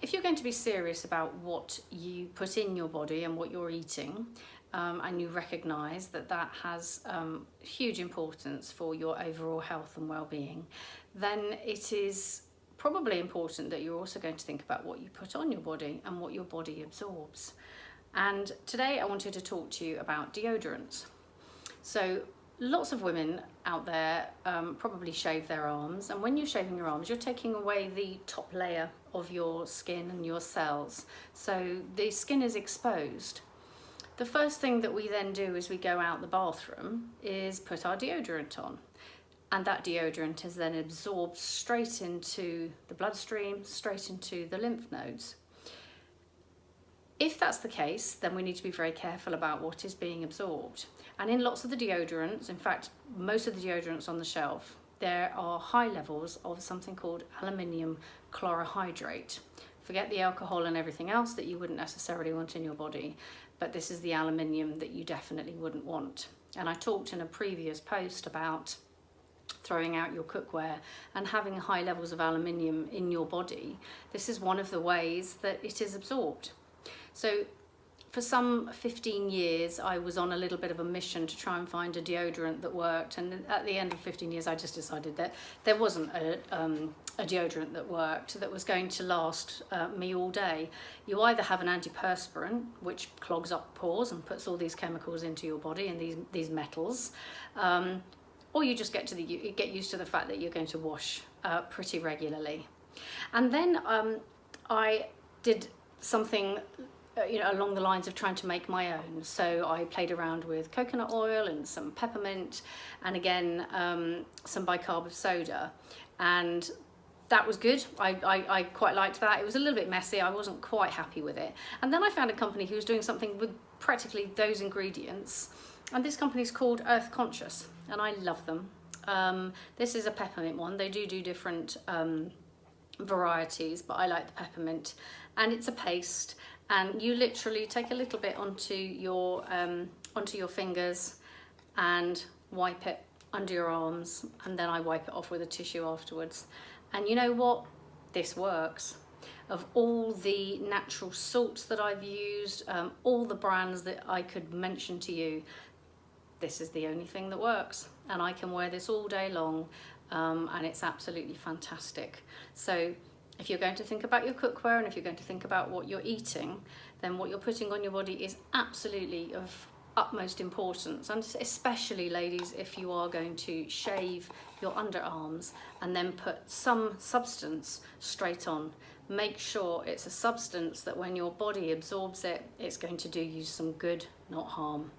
if you're going to be serious about what you put in your body and what you're eating, and you recognise that that has huge importance for your overall health and well-being, then it is probably important that you're also going to think about what you put on your body and what your body absorbs. And today I wanted to talk to you about deodorants. So lots of women out there probably shave their arms, and when you're shaving your arms, you're taking away the top layer of your skin and your cells, so the skin is exposed. The first thing that we then do as we go out the bathroom is put our deodorant on, and that deodorant is then absorbed straight into the bloodstream, straight into the lymph nodes. If that's the case, then we need to be very careful about what is being absorbed. And in lots of the deodorants, in fact, most of the deodorants on the shelf, there are high levels of something called aluminium chlorohydrate. Forget the alcohol and everything else that you wouldn't necessarily want in your body, but this is the aluminium that you definitely wouldn't want. And I talked in a previous post about throwing out your cookware and having high levels of aluminium in your body. This is one of the ways that it is absorbed. So for some 15 years, I was on a little bit of a mission to try and find a deodorant that worked. And at the end of 15 years, I just decided that there wasn't a deodorant that worked, that was going to last me all day. You either have an antiperspirant, which clogs up pores and puts all these chemicals into your body and these metals, or you just get used to the fact that you're going to wash pretty regularly. And then I did something along the lines of trying to make my own. So I played around with coconut oil and some peppermint, and again some bicarb of soda, and that was good. I quite liked that. It was a little bit messy. I wasn't quite happy with it. And then I found a company who was doing something with practically those ingredients, and this company is called Earth Conscious, and I love them. This is a peppermint one. They do different varieties, but I like the peppermint, and it's a paste, and you literally take a little bit onto your fingers and wipe it under your arms, and then I wipe it off with a tissue afterwards. And you know what? This works. Of all the natural salts that I've used, all the brands that I could mention to you, this is the only thing that works, and I can wear this all day long, and it's absolutely fantastic. So if you're going to think about your cookware and if you're going to think about what you're eating, then what you're putting on your body is absolutely of utmost importance, and especially, ladies, if you are going to shave your underarms and then put some substance straight on, make sure it's a substance that when your body absorbs it, it's going to do you some good, not harm.